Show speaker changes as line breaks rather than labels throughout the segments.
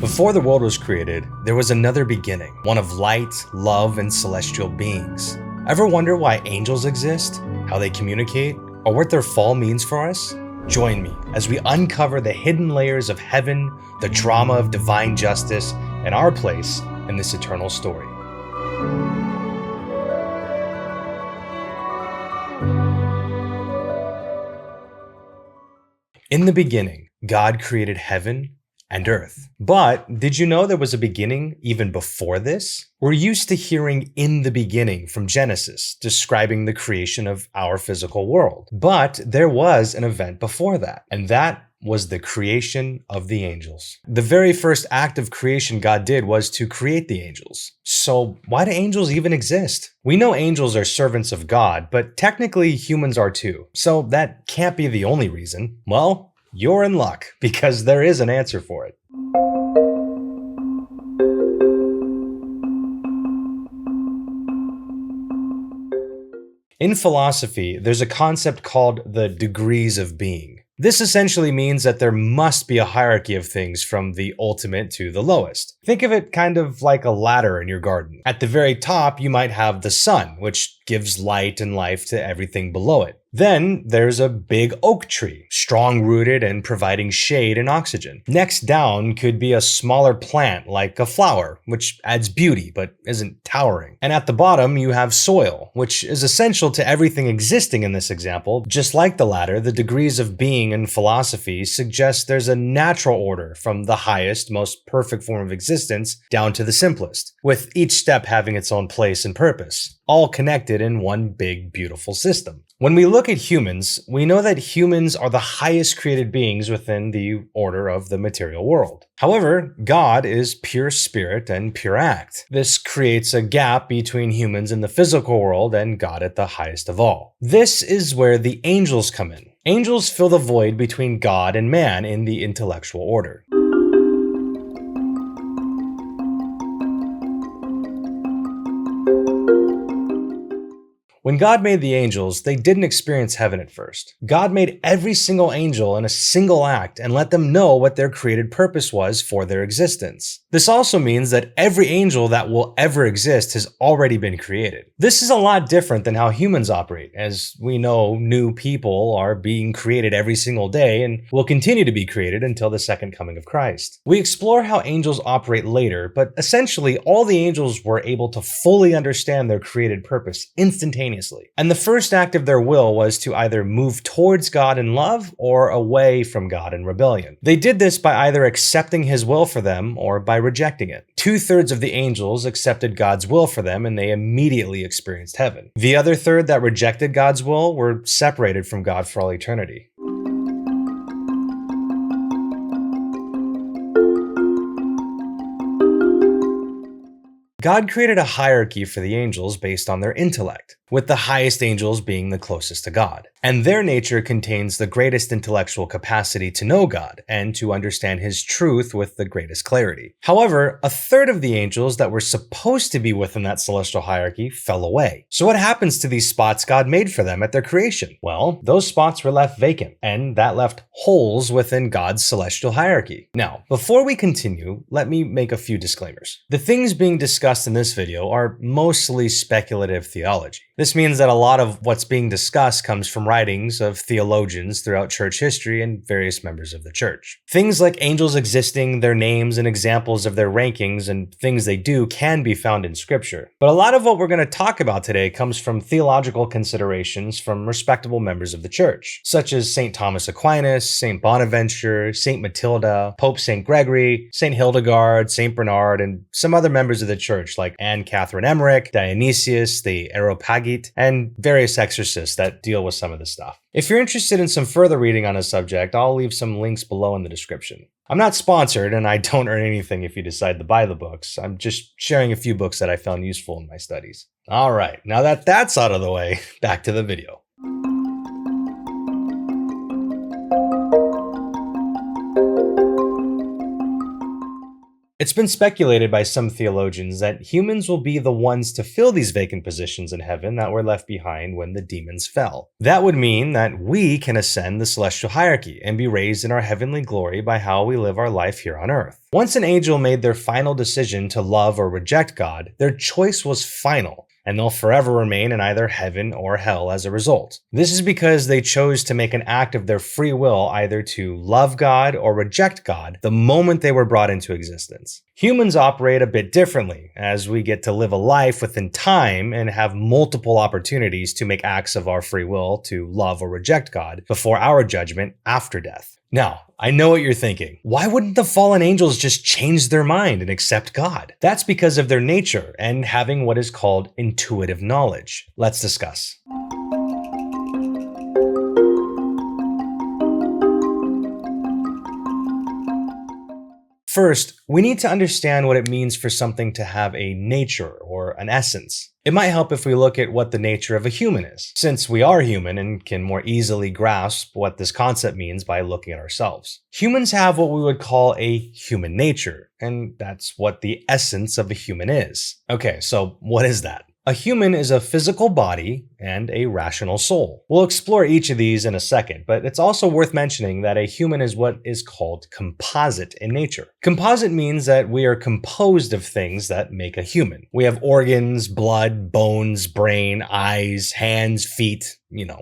Before the world was created, there was another beginning, one of light, love, and celestial beings. Ever wonder why angels exist, how they communicate, or what their fall means for us? Join me as we uncover the hidden layers of heaven, the drama of divine justice, and our place in this eternal story. In the beginning, God created heaven and earth. But did you know there was a beginning even before this? We're used to hearing "in the beginning" from Genesis, describing the creation of our physical world. But there was an event before that, and that was the creation of the angels. The very first act of creation God did was to create the angels. So why do angels even exist? We know angels are servants of God, but technically humans are too. So that can't be the only reason. Well, you're in luck, because there is an answer for it. In philosophy, there's a concept called the degrees of being. This essentially means that there must be a hierarchy of things from the ultimate to the lowest. Think of it kind of like a ladder in your garden. At the very top, you might have the sun, which gives light and life to everything below it. Then there's a big oak tree, strong-rooted and providing shade and oxygen. Next down could be a smaller plant like a flower, which adds beauty but isn't towering. And at the bottom you have soil, which is essential to everything existing in this example. Just like the ladder, the degrees of being in philosophy suggest there's a natural order from the highest, most perfect form of existence down to the simplest, with each step having its own place and purpose, all connected in one big, beautiful system. When we look at humans, we know that humans are the highest created beings within the order of the material world. However, God is pure spirit and pure act. This creates a gap between humans in the physical world and God at the highest of all. This is where the angels come in. Angels fill the void between God and man in the intellectual order. When God made the angels, they didn't experience heaven at first. God made every single angel in a single act and let them know what their created purpose was for their existence. This also means that every angel that will ever exist has already been created. This is a lot different than how humans operate. As we know, new people are being created every single day and will continue to be created until the second coming of Christ. We explore how angels operate later, but essentially all the angels were able to fully understand their created purpose instantaneously. And the first act of their will was to either move towards God in love or away from God in rebellion. They did this by either accepting His will for them or by rejecting it. 2/3 of the angels accepted God's will for them and they immediately experienced heaven. The other third that rejected God's will were separated from God for all eternity. God created a hierarchy for the angels based on their intellect, with the highest angels being the closest to God. And their nature contains the greatest intellectual capacity to know God and to understand His truth with the greatest clarity. However, 1/3 of the angels that were supposed to be within that celestial hierarchy fell away. So what happens to these spots God made for them at their creation? Well, those spots were left vacant, and that left holes within God's celestial hierarchy. Now, before we continue, let me make a few disclaimers. The things being discussed in this video are mostly speculative theology. This means that a lot of what's being discussed comes from writings of theologians throughout church history and various members of the church. Things like angels existing, their names, and examples of their rankings and things they do can be found in scripture. But a lot of what we're going to talk about today comes from theological considerations from respectable members of the church, such as St. Thomas Aquinas, St. Bonaventure, St. Matilda, Pope St. Gregory, St. Hildegard, St. Bernard, and some other members of the church like Anne Catherine Emmerich, Dionysius, the Areopagite, and various exorcists that deal with some of this stuff. If you're interested in some further reading on a subject, I'll leave some links below in the description. I'm not sponsored and I don't earn anything if you decide to buy the books. I'm just sharing a few books that I found useful in my studies. All right, now that that's out of the way, back to the video. It's been speculated by some theologians that humans will be the ones to fill these vacant positions in heaven that were left behind when the demons fell. That would mean that we can ascend the celestial hierarchy and be raised in our heavenly glory by how we live our life here on earth. Once an angel made their final decision to love or reject God, their choice was final, and they'll forever remain in either heaven or hell as a result. This is because they chose to make an act of their free will either to love God or reject God the moment they were brought into existence. Humans operate a bit differently, as we get to live a life within time and have multiple opportunities to make acts of our free will to love or reject God before our judgment after death. Now, I know what you're thinking. Why wouldn't the fallen angels just change their mind and accept God? That's because of their nature and having what is called intuitive knowledge. Let's discuss. First, we need to understand what it means for something to have a nature or an essence. It might help if we look at what the nature of a human is, since we are human and can more easily grasp what this concept means by looking at ourselves. Humans have what we would call a human nature, and that's what the essence of a human is. Okay, so what is that? A human is a physical body and a rational soul. We'll explore each of these in a second, but it's also worth mentioning that a human is what is called composite in nature. Composite means that we are composed of things that make a human. We have organs, blood, bones, brain, eyes, hands, feet,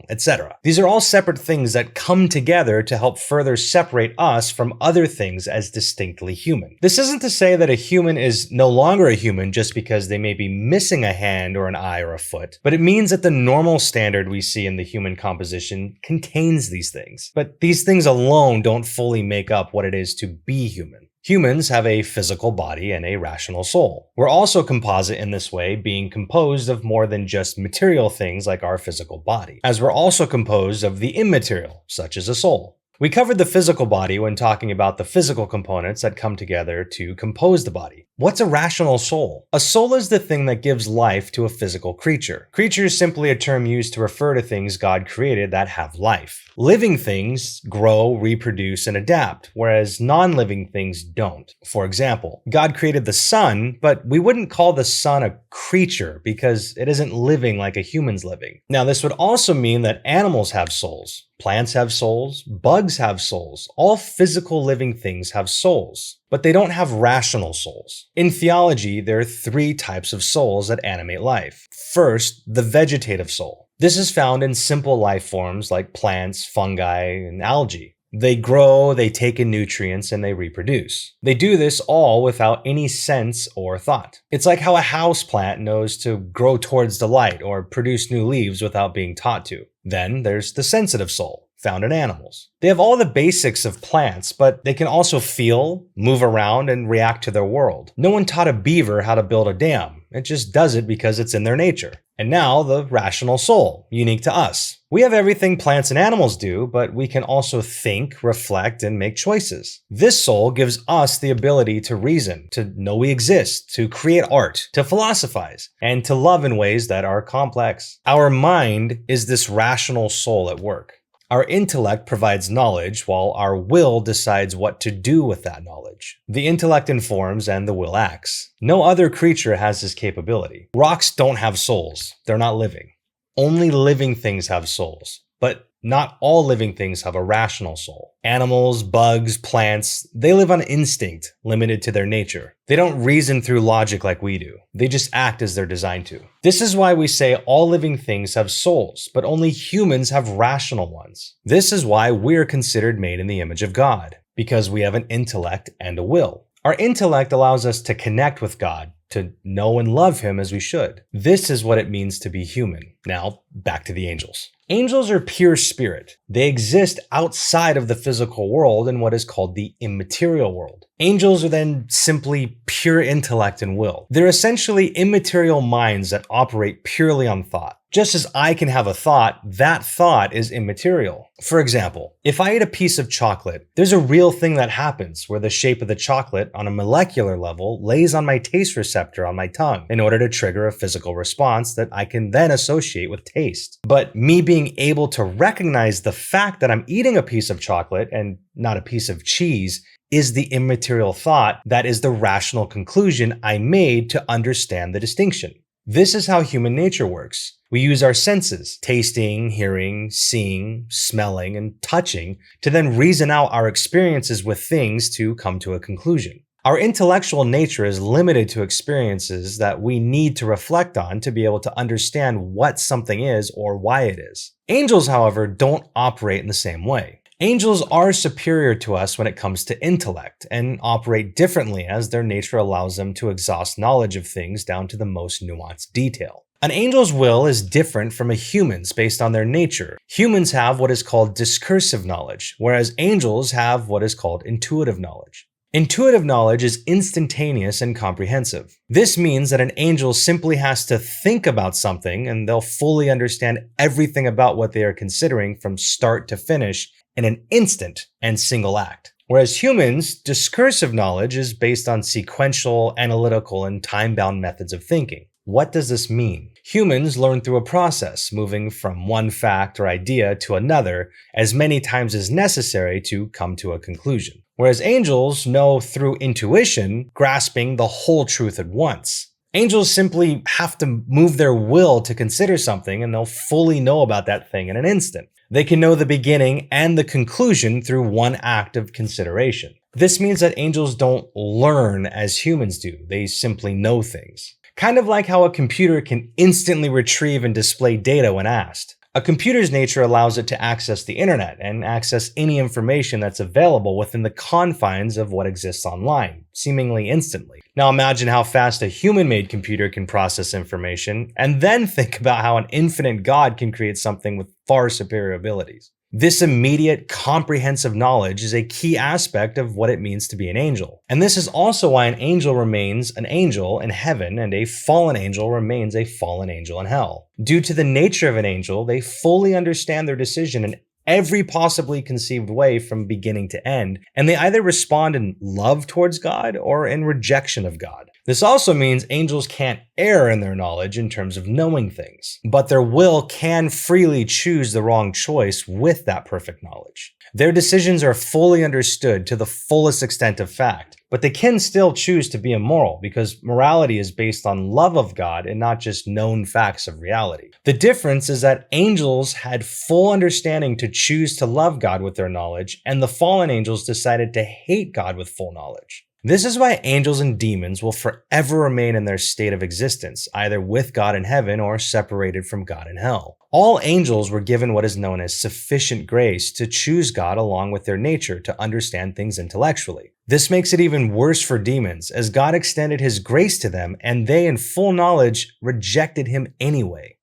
etc. These are all separate things that come together to help further separate us from other things as distinctly human. This isn't to say that a human is no longer a human just because they may be missing a hand or an eye or a foot, but it means that the normal standard we see in the human composition contains these things. But these things alone don't fully make up what it is to be human. Humans have a physical body and a rational soul. We're also composite in this way, being composed of more than just material things like our physical body, as we're also composed of the immaterial, such as a soul. We covered the physical body when talking about the physical components that come together to compose the body. What's a rational soul? A soul is the thing that gives life to a physical creature. Creature is simply a term used to refer to things God created that have life. Living things grow, reproduce, and adapt, whereas non-living things don't. For example, God created the sun, but we wouldn't call the sun a creature because it isn't living like a human's living. Now, this would also mean that animals have souls. Plants have souls, bugs have souls, all physical living things have souls, but they don't have rational souls. In theology, there are 3 types of souls that animate life. First, the vegetative soul. This is found in simple life forms like plants, fungi, and algae. They grow, they take in nutrients, and they reproduce. They do this all without any sense or thought. It's like how a house plant knows to grow towards the light or produce new leaves without being taught to. Then there's the sensitive soul, found in animals. They have all the basics of plants, but they can also feel, move around, and react to their world. No one taught a beaver how to build a dam. It just does it because it's in their nature. And now the rational soul, unique to us. We have everything plants and animals do, but we can also think, reflect, and make choices. This soul gives us the ability to reason, to know we exist, to create art, to philosophize, and to love in ways that are complex. Our mind is this rational soul at work. Our intellect provides knowledge, while our will decides what to do with that knowledge. The intellect informs and the will acts. No other creature has this capability. Rocks don't have souls. They're not living. Only living things have souls. But not all living things have a rational soul. Animals, bugs, plants, they live on instinct, limited to their nature. They don't reason through logic like we do. They just act as they're designed to. This is why we say all living things have souls, but only humans have rational ones. This is why we're considered made in the image of God, because we have an intellect and a will. Our intellect allows us to connect with God, to know and love Him as we should. This is what it means to be human. Now, back to the angels. Angels are pure spirit. They exist outside of the physical world in what is called the immaterial world. Angels are then simply pure intellect and will. They're essentially immaterial minds that operate purely on thought. Just as I can have a thought, that thought is immaterial. For example, if I eat a piece of chocolate, there's a real thing that happens where the shape of the chocolate on a molecular level lays on my taste receptor on my tongue in order to trigger a physical response that I can then associate with taste. But me being able to recognize the fact that I'm eating a piece of chocolate and not a piece of cheese is the immaterial thought that is the rational conclusion I made to understand the distinction. This is how human nature works. We use our senses, tasting, hearing, seeing, smelling, and touching, to then reason out our experiences with things to come to a conclusion. Our intellectual nature is limited to experiences that we need to reflect on to be able to understand what something is or why it is. Angels, however, don't operate in the same way. Angels are superior to us when it comes to intellect and operate differently as their nature allows them to exhaust knowledge of things down to the most nuanced detail. An angel's will is different from a human's based on their nature. Humans have what is called discursive knowledge, whereas angels have what is called intuitive knowledge. Intuitive knowledge is instantaneous and comprehensive. This means that an angel simply has to think about something and they'll fully understand everything about what they are considering from start to finish in an instant and single act. Whereas humans, discursive knowledge is based on sequential, analytical, and time-bound methods of thinking. What does this mean? Humans learn through a process, moving from one fact or idea to another as many times as necessary to come to a conclusion. Whereas angels know through intuition, grasping the whole truth at once. Angels simply have to move their will to consider something and they'll fully know about that thing in an instant. They can know the beginning and the conclusion through one act of consideration. This means that angels don't learn as humans do, they simply know things. Kind of like how a computer can instantly retrieve and display data when asked. A computer's nature allows it to access the internet and access any information that's available within the confines of what exists online, seemingly instantly. Now imagine how fast a human-made computer can process information, and then think about how an infinite God can create something with far superior abilities. This immediate, comprehensive knowledge is a key aspect of what it means to be an angel. And this is also why an angel remains an angel in heaven and a fallen angel remains a fallen angel in hell. Due to the nature of an angel, they fully understand their decision in every possibly conceived way from beginning to end, and they either respond in love towards God or in rejection of God. This also means angels can't err in their knowledge in terms of knowing things, but their will can freely choose the wrong choice with that perfect knowledge. Their decisions are fully understood to the fullest extent of fact, but they can still choose to be immoral because morality is based on love of God and not just known facts of reality. The difference is that angels had full understanding to choose to love God with their knowledge, and the fallen angels decided to hate God with full knowledge. This is why angels and demons will forever remain in their state of existence, either with God in heaven or separated from God in hell. All angels were given what is known as sufficient grace to choose God along with their nature to understand things intellectually. This makes it even worse for demons, as God extended his grace to them and they, in full knowledge, rejected him anyway.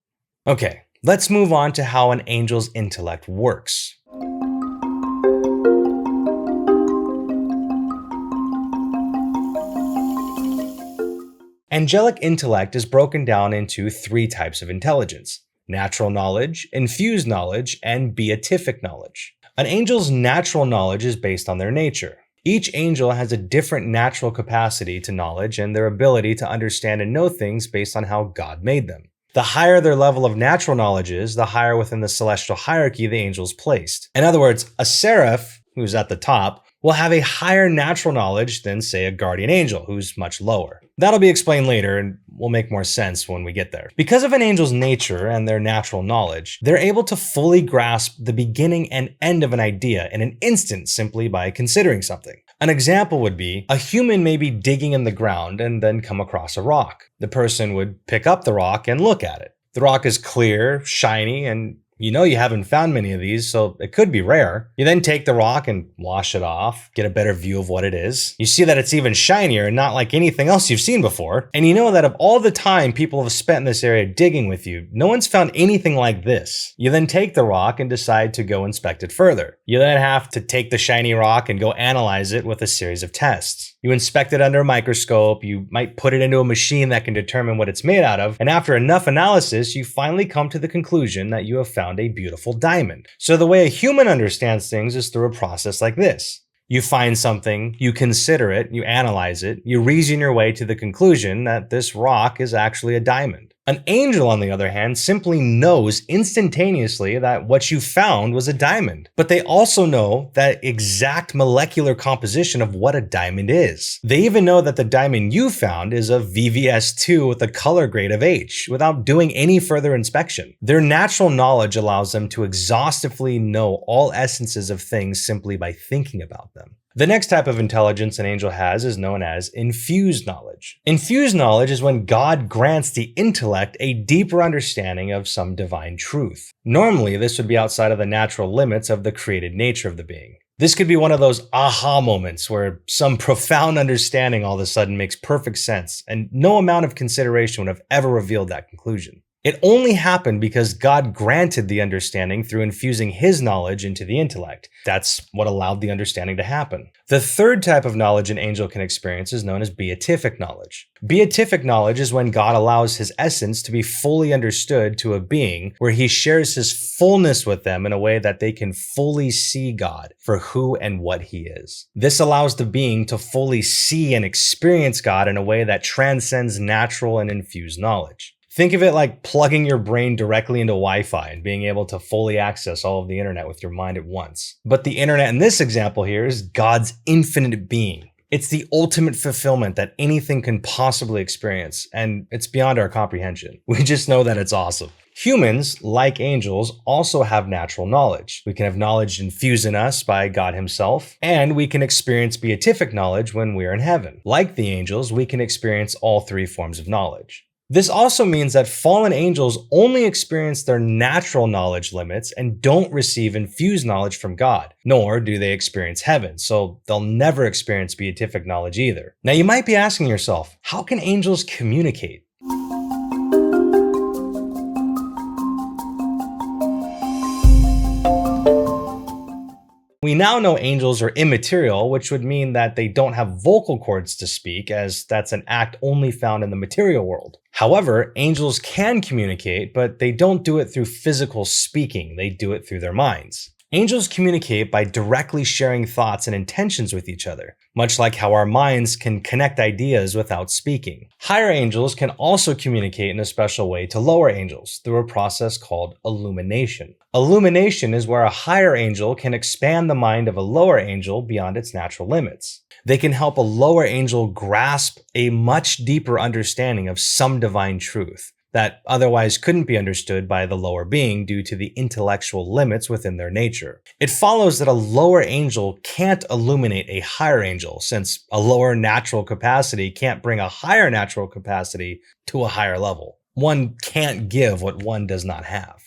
Okay, let's move on to how an angel's intellect works. Angelic intellect is broken down into 3 types of intelligence: natural knowledge, infused knowledge, and beatific knowledge. An angel's natural knowledge is based on their nature. Each angel has a different natural capacity to knowledge and their ability to understand and know things based on how God made them. The higher their level of natural knowledge is, the higher within the celestial hierarchy the angel's placed. In other words, a seraph, who's at the top, will have a higher natural knowledge than, say, a guardian angel, who's much lower. That'll be explained later and will make more sense when we get there. Because of an angel's nature and their natural knowledge, they're able to fully grasp the beginning and end of an idea in an instant simply by considering something. An example would be, a human may be digging in the ground and then come across a rock. The person would pick up the rock and look at it. The rock is clear, shiny, and you know you haven't found many of these, so it could be rare. You then take the rock and wash it off, get a better view of what it is. You see that it's even shinier and not like anything else you've seen before. And you know that of all the time people have spent in this area digging with you, no one's found anything like this. You then take the rock and decide to go inspect it further. You then have to take the shiny rock and go analyze it with a series of tests. You inspect it under a microscope, you might put it into a machine that can determine what it's made out of, and after enough analysis, you finally come to the conclusion that you have found a beautiful diamond. So the way a human understands things is through a process like this. You find something, you consider it, you analyze it, you reason your way to the conclusion that this rock is actually a diamond. An angel, on the other hand, simply knows instantaneously that what you found was a diamond. But they also know that exact molecular composition of what a diamond is. They even know that the diamond you found is a VVS2 with a color grade of H, without doing any further inspection. Their natural knowledge allows them to exhaustively know all essences of things simply by thinking about them. The next type of intelligence an angel has is known as infused knowledge. Infused knowledge is when God grants the intellect a deeper understanding of some divine truth. Normally, this would be outside of the natural limits of the created nature of the being. This could be one of those aha moments where some profound understanding all of a sudden makes perfect sense, and no amount of consideration would have ever revealed that conclusion. It only happened because God granted the understanding through infusing His knowledge into the intellect. That's what allowed the understanding to happen. The third type of knowledge an angel can experience is known as beatific knowledge. Beatific knowledge is when God allows His essence to be fully understood to a being, where He shares His fullness with them in a way that they can fully see God for who and what He is. This allows the being to fully see and experience God in a way that transcends natural and infused knowledge. Think of it like plugging your brain directly into Wi-Fi and being able to fully access all of the internet with your mind at once. But the internet in this example here is God's infinite being. It's the ultimate fulfillment that anything can possibly experience, and it's beyond our comprehension. We just know that it's awesome. Humans, like angels, also have natural knowledge. We can have knowledge infused in us by God Himself, and we can experience beatific knowledge when we're in heaven. Like the angels, we can experience all three forms of knowledge. This also means that fallen angels only experience their natural knowledge limits and don't receive infused knowledge from God, nor do they experience heaven, so they'll never experience beatific knowledge either. Now you might be asking yourself, how can angels communicate? We now know angels are immaterial, which would mean that they don't have vocal cords to speak, as that's an act only found in the material world. However, angels can communicate, but they don't do it through physical speaking, they do it through their minds. Angels communicate by directly sharing thoughts and intentions with each other, much like how our minds can connect ideas without speaking. Higher angels can also communicate in a special way to lower angels through a process called illumination. Illumination is where a higher angel can expand the mind of a lower angel beyond its natural limits. They can help a lower angel grasp a much deeper understanding of some divine truth that otherwise couldn't be understood by the lower being due to the intellectual limits within their nature. It follows that a lower angel can't illuminate a higher angel, since a lower natural capacity can't bring a higher natural capacity to a higher level. One can't give what one does not have.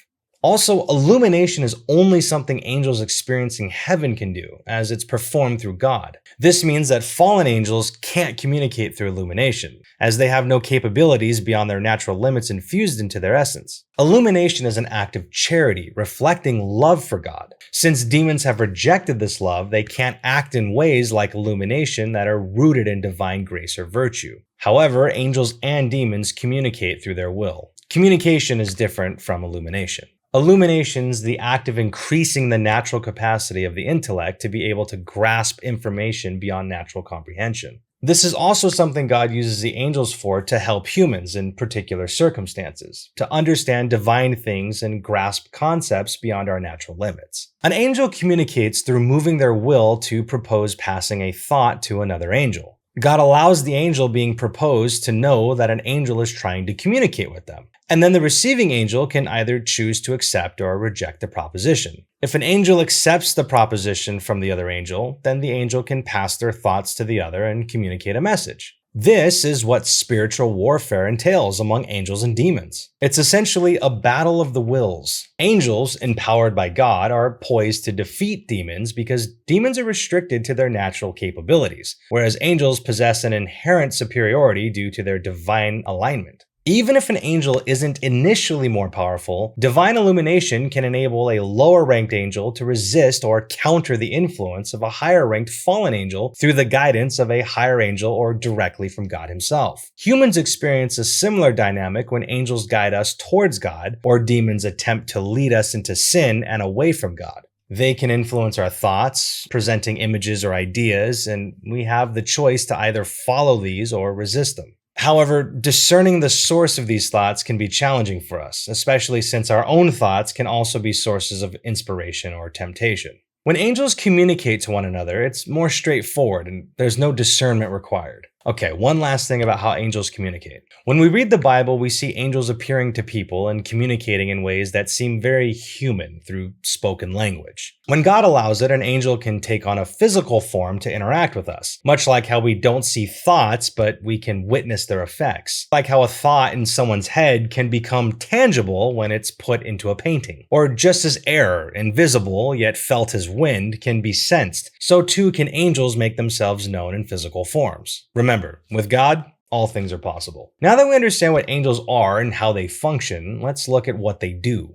Also, illumination is only something angels experiencing heaven can do, as it's performed through God. This means that fallen angels can't communicate through illumination, as they have no capabilities beyond their natural limits infused into their essence. Illumination is an act of charity, reflecting love for God. Since demons have rejected this love, they can't act in ways like illumination that are rooted in divine grace or virtue. However, angels and demons communicate through their will. Communication is different from illumination. Illumination is the act of increasing the natural capacity of the intellect to be able to grasp information beyond natural comprehension. This is also something God uses the angels for to help humans in particular circumstances, to understand divine things and grasp concepts beyond our natural limits. An angel communicates through moving their will to propose passing a thought to another angel. God allows the angel being proposed to know that an angel is trying to communicate with them. And then the receiving angel can either choose to accept or reject the proposition. If an angel accepts the proposition from the other angel, then the angel can pass their thoughts to the other and communicate a message. This is what spiritual warfare entails among angels and demons. It's essentially a battle of the wills. Angels, empowered by God, are poised to defeat demons because demons are restricted to their natural capabilities, whereas angels possess an inherent superiority due to their divine alignment. Even if an angel isn't initially more powerful, divine illumination can enable a lower-ranked angel to resist or counter the influence of a higher-ranked fallen angel through the guidance of a higher angel or directly from God Himself. Humans experience a similar dynamic when angels guide us towards God, or demons attempt to lead us into sin and away from God. They can influence our thoughts, presenting images or ideas, and we have the choice to either follow these or resist them. However, discerning the source of these thoughts can be challenging for us, especially since our own thoughts can also be sources of inspiration or temptation. When angels communicate to one another, it's more straightforward and there's no discernment required. Okay, one last thing about how angels communicate. When we read the Bible, we see angels appearing to people and communicating in ways that seem very human through spoken language. When God allows it, an angel can take on a physical form to interact with us, much like how we don't see thoughts, but we can witness their effects. Like how a thought in someone's head can become tangible when it's put into a painting. Or just as air, invisible yet felt as wind, can be sensed, so too can angels make themselves known in physical forms. Remember, with God, all things are possible. Now that we understand what angels are and how they function, let's look at what they do.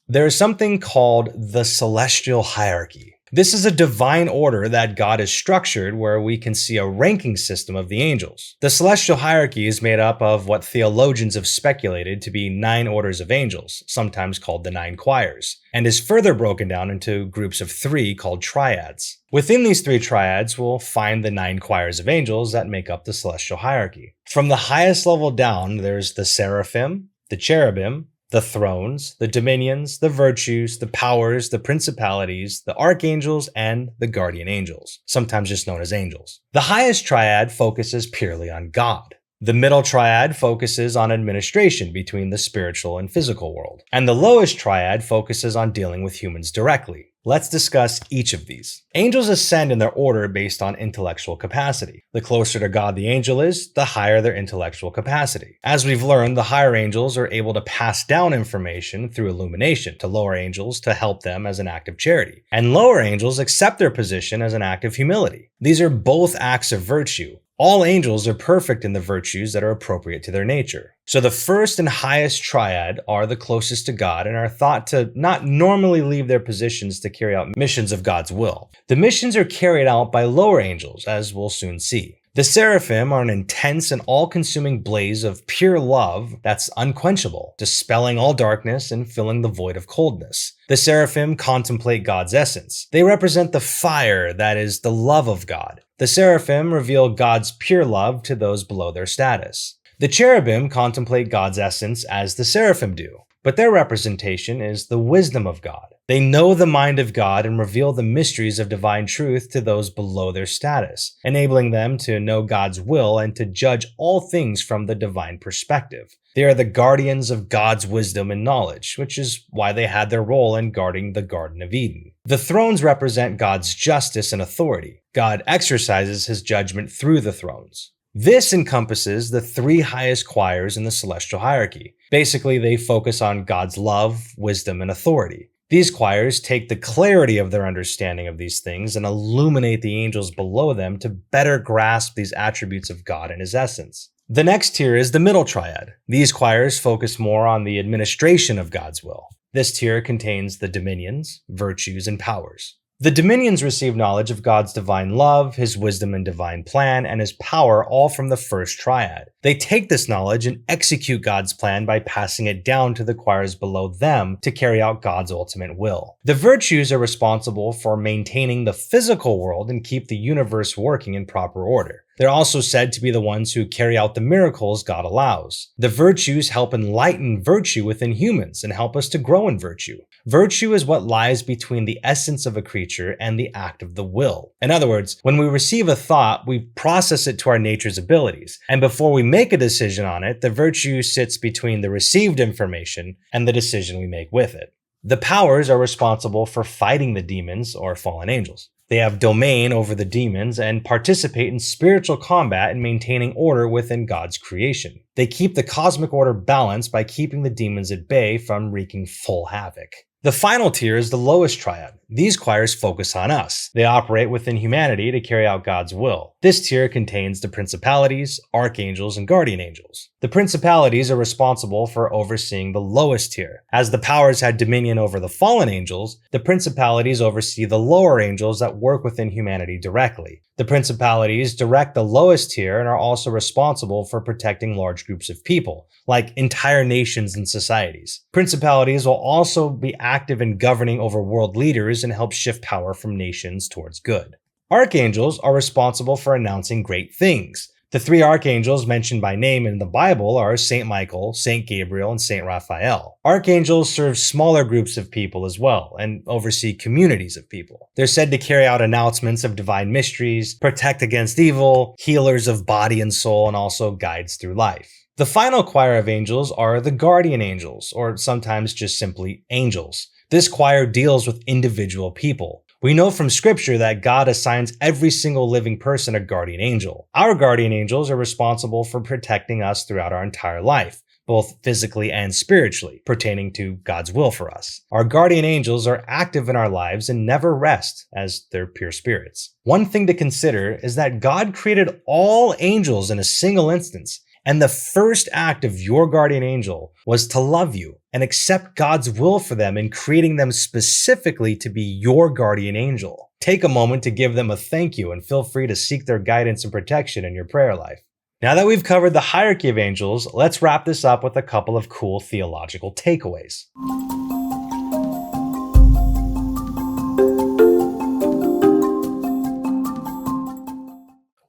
There is something called the celestial hierarchy. This is a divine order that God has structured where we can see a ranking system of the angels. The celestial hierarchy is made up of what theologians have speculated to be 9 orders of angels, sometimes called the 9 choirs, and is further broken down into groups of 3 called triads. Within these 3 triads, we'll find the 9 choirs of angels that make up the celestial hierarchy. From the highest level down, there's the seraphim, the cherubim, the thrones, the dominions, the virtues, the powers, the principalities, the archangels, and the guardian angels, sometimes just known as angels. The highest triad focuses purely on God. The middle triad focuses on administration between the spiritual and physical world. And the lowest triad focuses on dealing with humans directly. Let's discuss each of these. Angels ascend in their order based on intellectual capacity. The closer to God the angel is, the higher their intellectual capacity. As we've learned, the higher angels are able to pass down information through illumination to lower angels to help them as an act of charity. And lower angels accept their position as an act of humility. These are both acts of virtue. All angels are perfect in the virtues that are appropriate to their nature. So the first and highest triad are the closest to God and are thought to not normally leave their positions to carry out missions of God's will. The missions are carried out by lower angels, as we'll soon see. The seraphim are an intense and all-consuming blaze of pure love that's unquenchable, dispelling all darkness and filling the void of coldness. The seraphim contemplate God's essence. They represent the fire that is the love of God. The seraphim reveal God's pure love to those below their status. The cherubim contemplate God's essence as the seraphim do, but their representation is the wisdom of God. They know the mind of God and reveal the mysteries of divine truth to those below their status, enabling them to know God's will and to judge all things from the divine perspective. They are the guardians of God's wisdom and knowledge, which is why they had their role in guarding the Garden of Eden. The thrones represent God's justice and authority. God exercises his judgment through the thrones. This encompasses the 3 highest choirs in the celestial hierarchy. Basically, they focus on God's love, wisdom, and authority. These choirs take the clarity of their understanding of these things and illuminate the angels below them to better grasp these attributes of God and his essence. The next tier is the middle triad. These choirs focus more on the administration of God's will. This tier contains the dominions, virtues, and powers. The dominions receive knowledge of God's divine love, his wisdom and divine plan, and his power all from the first triad. They take this knowledge and execute God's plan by passing it down to the choirs below them to carry out God's ultimate will. The virtues are responsible for maintaining the physical world and keep the universe working in proper order. They're also said to be the ones who carry out the miracles God allows. The virtues help enlighten virtue within humans and help us to grow in virtue. Virtue is what lies between the essence of a creature and the act of the will. In other words, when we receive a thought, we process it to our nature's abilities. And before we make a decision on it, the virtue sits between the received information and the decision we make with it. The powers are responsible for fighting the demons or fallen angels. They have domain over the demons and participate in spiritual combat and maintaining order within God's creation. They keep the cosmic order balanced by keeping the demons at bay from wreaking full havoc. The final tier is the lowest triad. These choirs focus on us. They operate within humanity to carry out God's will. This tier contains the principalities, archangels, and guardian angels. The principalities are responsible for overseeing the lowest tier. As the powers had dominion over the fallen angels, the principalities oversee the lower angels that work within humanity directly. The principalities direct the lowest tier and are also responsible for protecting large groups of people, like entire nations and societies. Principalities will also be active in governing over world leaders and help shift power from nations towards good. Archangels are responsible for announcing great things. The three archangels mentioned by name in the Bible are Saint Michael, Saint Gabriel, and Saint Raphael. Archangels serve smaller groups of people as well, and oversee communities of people. They're said to carry out announcements of divine mysteries, protect against evil, healers of body and soul, and also guides through life. The final choir of angels are the guardian angels, or sometimes just simply angels. This choir deals with individual people. We know from scripture that God assigns every single living person a guardian angel. Our guardian angels are responsible for protecting us throughout our entire life, both physically and spiritually, pertaining to God's will for us. Our guardian angels are active in our lives and never rest, as they're pure spirits. One thing to consider is that God created all angels in a single instance, and the first act of your guardian angel was to love you and accept God's will for them in creating them specifically to be your guardian angel. Take a moment to give them a thank you and feel free to seek their guidance and protection in your prayer life. Now that we've covered the hierarchy of angels, let's wrap this up with a couple of cool theological takeaways.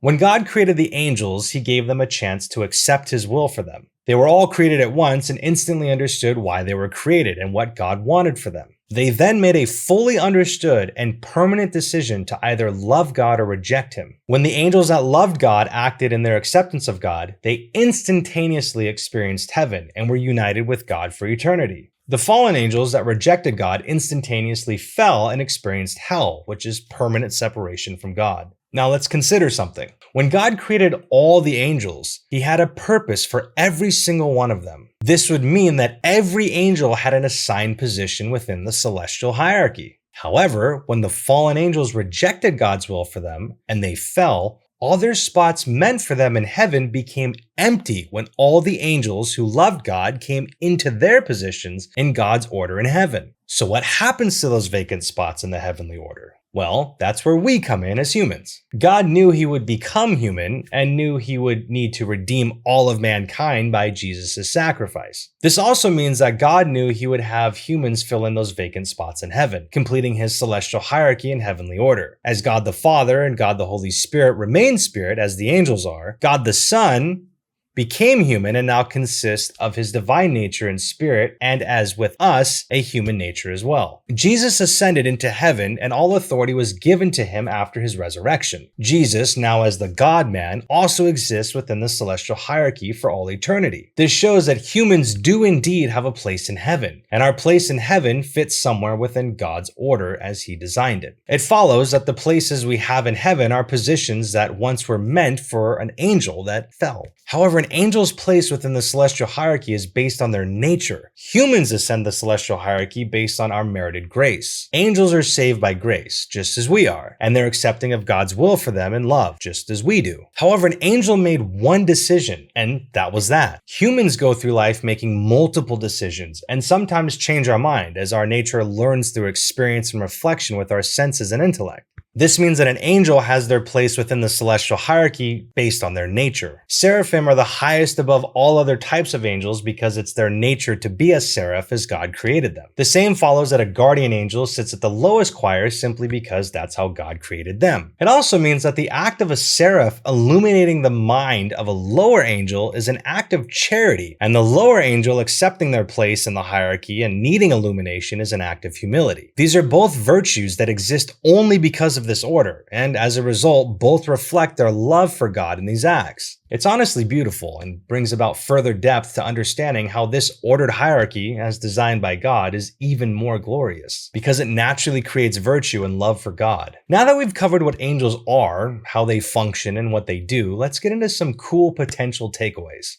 When God created the angels, he gave them a chance to accept his will for them. They were all created at once and instantly understood why they were created and what God wanted for them. They then made a fully understood and permanent decision to either love God or reject him. When the angels that loved God acted in their acceptance of God, they instantaneously experienced heaven and were united with God for eternity. The fallen angels that rejected God instantaneously fell and experienced hell, which is permanent separation from God. Now let's consider something. When God created all the angels, he had a purpose for every single one of them. This would mean that every angel had an assigned position within the celestial hierarchy. However, when the fallen angels rejected God's will for them and they fell, all their spots meant for them in heaven became empty when all the angels who loved God came into their positions in God's order in heaven. So what happens to those vacant spots in the heavenly order? Well, that's where we come in as humans. God knew he would become human and knew he would need to redeem all of mankind by Jesus' sacrifice. This also means that God knew he would have humans fill in those vacant spots in heaven, completing his celestial hierarchy and heavenly order. As God the Father and God the Holy Spirit remain spirit as the angels are, God the Son became human and now consists of his divine nature and spirit, and as with us, a human nature as well. Jesus ascended into heaven and all authority was given to him after his resurrection. Jesus, now as the God-man, also exists within the celestial hierarchy for all eternity. This shows that humans do indeed have a place in heaven, and our place in heaven fits somewhere within God's order as he designed it. It follows that the places we have in heaven are positions that once were meant for an angel that fell. However, an angel's place within the celestial hierarchy is based on their nature. Humans ascend the celestial hierarchy based on our merited grace. Angels are saved by grace, just as we are, and they're accepting of God's will for them in love, just as we do. However, an angel made one decision, and that was that. Humans go through life making multiple decisions, and sometimes change our mind as our nature learns through experience and reflection with our senses and intellect. This means that an angel has their place within the celestial hierarchy based on their nature. Seraphim are the highest above all other types of angels because it's their nature to be a seraph as God created them. The same follows that a guardian angel sits at the lowest choir simply because that's how God created them. It also means that the act of a seraph illuminating the mind of a lower angel is an act of charity, and the lower angel accepting their place in the hierarchy and needing illumination is an act of humility. These are both virtues that exist only because of this order, and as a result, both reflect their love for God in these acts. It's honestly beautiful and brings about further depth to understanding how this ordered hierarchy, as designed by God, is even more glorious, because it naturally creates virtue and love for God. Now that we've covered what angels are, how they function, and what they do, let's get into some cool potential takeaways.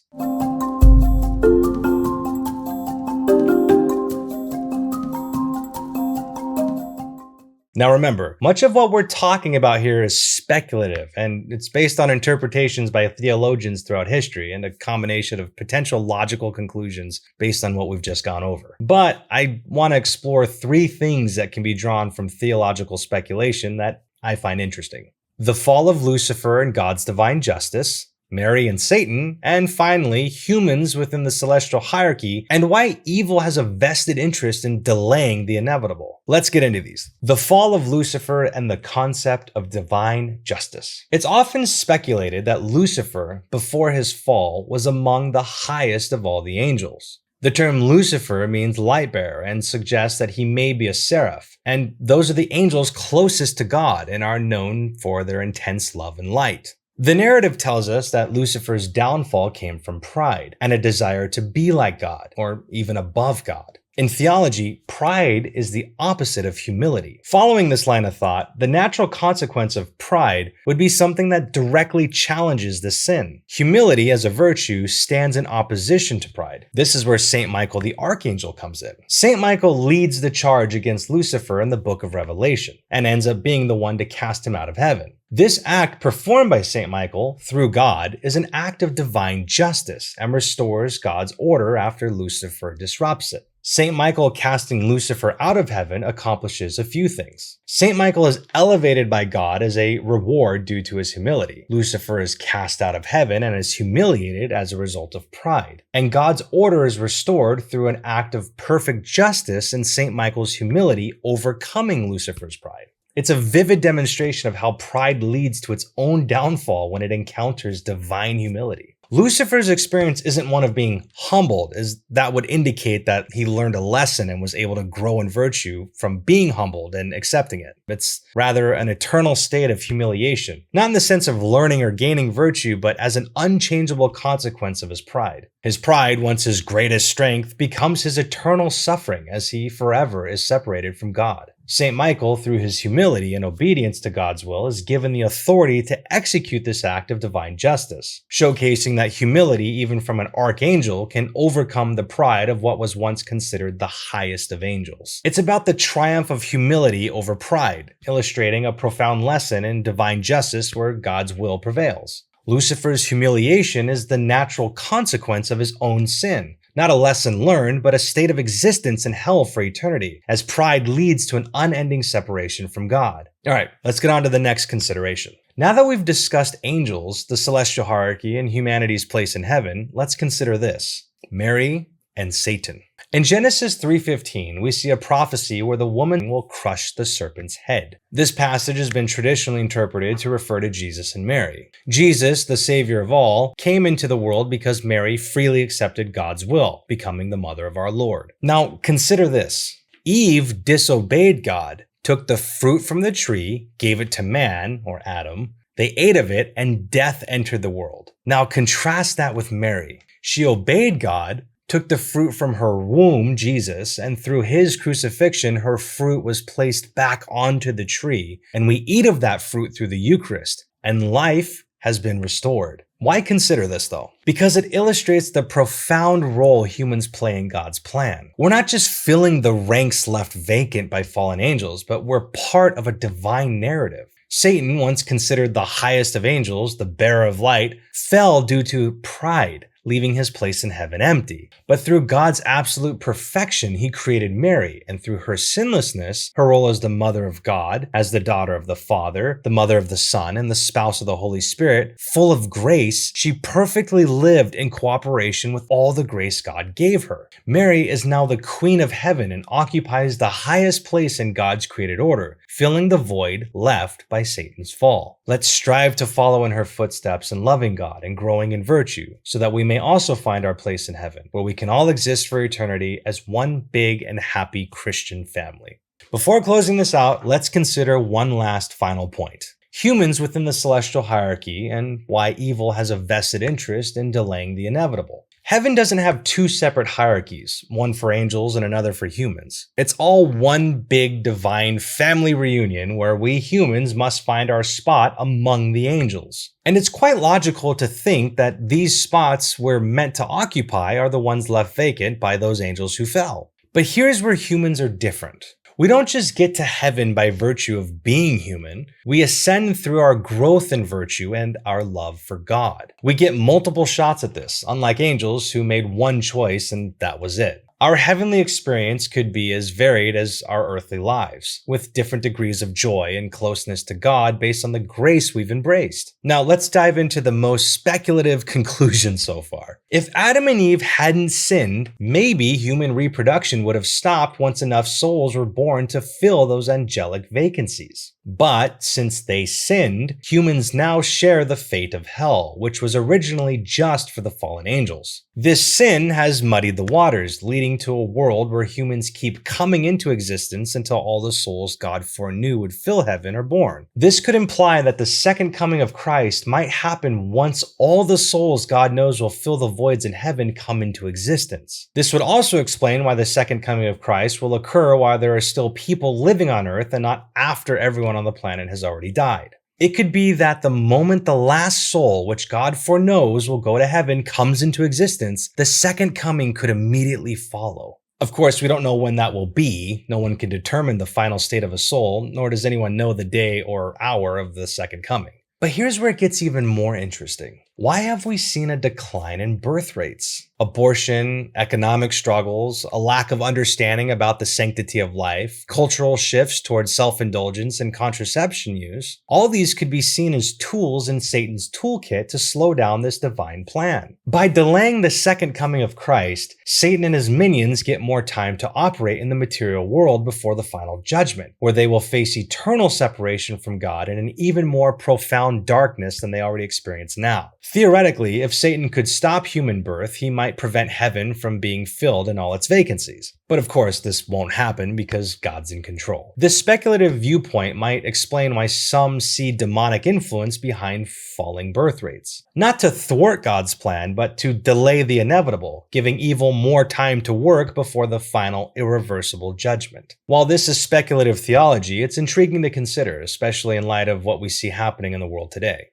Now remember, much of what we're talking about here is speculative, and it's based on interpretations by theologians throughout history and a combination of potential logical conclusions based on what we've just gone over. But I want to explore 3 things that can be drawn from theological speculation that I find interesting. The fall of Lucifer and God's divine justice, Mary and Satan, and finally, humans within the celestial hierarchy, and why evil has a vested interest in delaying the inevitable. Let's get into these. The fall of Lucifer and the concept of divine justice. It's often speculated that Lucifer, before his fall, was among the highest of all the angels. The term Lucifer means light bearer and suggests that he may be a seraph, and those are the angels closest to God and are known for their intense love and light. The narrative tells us that Lucifer's downfall came from pride and a desire to be like God, or even above God. In theology, pride is the opposite of humility. Following this line of thought, the natural consequence of pride would be something that directly challenges the sin. Humility as a virtue stands in opposition to pride. This is where Saint Michael the Archangel comes in. Saint Michael leads the charge against Lucifer in the book of Revelation and ends up being the one to cast him out of heaven. This act performed by Saint Michael through God is an act of divine justice and restores God's order after Lucifer disrupts it. Saint Michael casting Lucifer out of heaven accomplishes a few things. Saint Michael is elevated by God as a reward due to his humility. Lucifer is cast out of heaven and is humiliated as a result of pride. And God's order is restored through an act of perfect justice in Saint Michael's humility overcoming Lucifer's pride. It's a vivid demonstration of how pride leads to its own downfall when it encounters divine humility. Lucifer's experience isn't one of being humbled, as that would indicate that he learned a lesson and was able to grow in virtue from being humbled and accepting it. It's rather an eternal state of humiliation, not in the sense of learning or gaining virtue, but as an unchangeable consequence of his pride. His pride, once his greatest strength, becomes his eternal suffering as he forever is separated from God. Saint Michael, through his humility and obedience to God's will, is given the authority to execute this act of divine justice, showcasing that humility, even from an archangel, can overcome the pride of what was once considered the highest of angels. It's about the triumph of humility over pride, illustrating a profound lesson in divine justice where God's will prevails. Lucifer's humiliation is the natural consequence of his own sin. Not a lesson learned, but a state of existence in hell for eternity, as pride leads to an unending separation from God. Alright, let's get on to the next consideration. Now that we've discussed angels, the celestial hierarchy, and humanity's place in heaven, let's consider this: Mary and Satan. In Genesis 3:15, we see a prophecy where the woman will crush the serpent's head. This passage has been traditionally interpreted to refer to Jesus and Mary. Jesus, the Savior of all, came into the world because Mary freely accepted God's will, becoming the mother of our Lord. Now, consider this. Eve disobeyed God, took the fruit from the tree, gave it to man, or Adam. They ate of it, and death entered the world. Now, contrast that with Mary. She obeyed God, took the fruit from her womb, Jesus, and through his crucifixion, her fruit was placed back onto the tree, and we eat of that fruit through the Eucharist, and life has been restored. Why consider this though? Because it illustrates the profound role humans play in God's plan. We're not just filling the ranks left vacant by fallen angels, but we're part of a divine narrative. Satan, once considered the highest of angels, the bearer of light, fell due to pride, leaving his place in heaven empty. But through God's absolute perfection, he created Mary, and through her sinlessness, her role as the mother of God, as the daughter of the Father, the mother of the Son, and the spouse of the Holy Spirit, full of grace, she perfectly lived in cooperation with all the grace God gave her. Mary is now the Queen of Heaven and occupies the highest place in God's created order, filling the void left by Satan's fall. Let's strive to follow in her footsteps in loving God and growing in virtue, so that we may also find our place in heaven, where we can all exist for eternity as one big and happy Christian family. Before closing this out, let's consider one last final point. Humans within the celestial hierarchy and why evil has a vested interest in delaying the inevitable. Heaven doesn't have two separate hierarchies, one for angels and another for humans. It's all one big divine family reunion where we humans must find our spot among the angels. And it's quite logical to think that these spots we're meant to occupy are the ones left vacant by those angels who fell. But here's where humans are different. We don't just get to heaven by virtue of being human. We ascend through our growth in virtue and our love for God. We get multiple shots at this, unlike angels who made one choice and that was it. Our heavenly experience could be as varied as our earthly lives, with different degrees of joy and closeness to God based on the grace we've embraced. Now, let's dive into the most speculative conclusion so far. If Adam and Eve hadn't sinned, maybe human reproduction would have stopped once enough souls were born to fill those angelic vacancies. But since they sinned, humans now share the fate of hell, which was originally just for the fallen angels. This sin has muddied the waters, leading to a world where humans keep coming into existence until all the souls God foreknew would fill heaven are born. This could imply that the second coming of Christ might happen once all the souls God knows will fill the voids in heaven come into existence. This would also explain why the second coming of Christ will occur while there are still people living on earth and not after everyone on the planet has already died. It could be that the moment the last soul, which God foreknows will go to heaven, comes into existence, the second coming could immediately follow. Of course, we don't know when that will be. No one can determine the final state of a soul, nor does anyone know the day or hour of the second coming. But here's where it gets even more interesting. Why have we seen a decline in birth rates? Abortion, economic struggles, a lack of understanding about the sanctity of life, cultural shifts towards self-indulgence and contraception use, all these could be seen as tools in Satan's toolkit to slow down this divine plan. By delaying the second coming of Christ, Satan and his minions get more time to operate in the material world before the final judgment, where they will face eternal separation from God in an even more profound darkness than they already experience now. Theoretically, if Satan could stop human birth, he might prevent heaven from being filled in all its vacancies. But of course, this won't happen because God's in control. This speculative viewpoint might explain why some see demonic influence behind falling birth rates. Not to thwart God's plan, but to delay the inevitable, giving evil more time to work before the final irreversible judgment. While this is speculative theology, it's intriguing to consider, especially in light of what we see happening in the world today.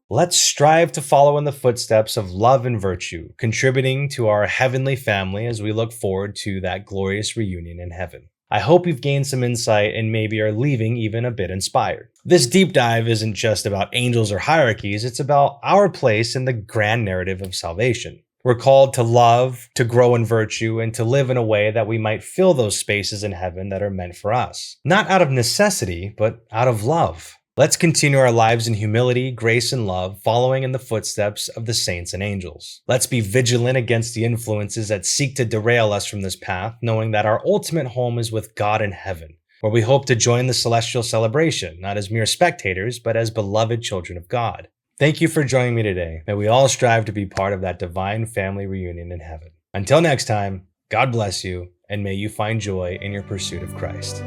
Let's strive to follow in the footsteps of love and virtue, contributing to our heavenly family as we look forward to that glorious reunion in heaven. I hope you've gained some insight and maybe are leaving even a bit inspired. This deep dive isn't just about angels or hierarchies, it's about our place in the grand narrative of salvation. We're called to love, to grow in virtue, and to live in a way that we might fill those spaces in heaven that are meant for us. Not out of necessity, but out of love. Let's continue our lives in humility, grace, and love, following in the footsteps of the saints and angels. Let's be vigilant against the influences that seek to derail us from this path, knowing that our ultimate home is with God in heaven, where we hope to join the celestial celebration, not as mere spectators, but as beloved children of God. Thank you for joining me today. May we all strive to be part of that divine family reunion in heaven. Until next time, God bless you, and may you find joy in your pursuit of Christ.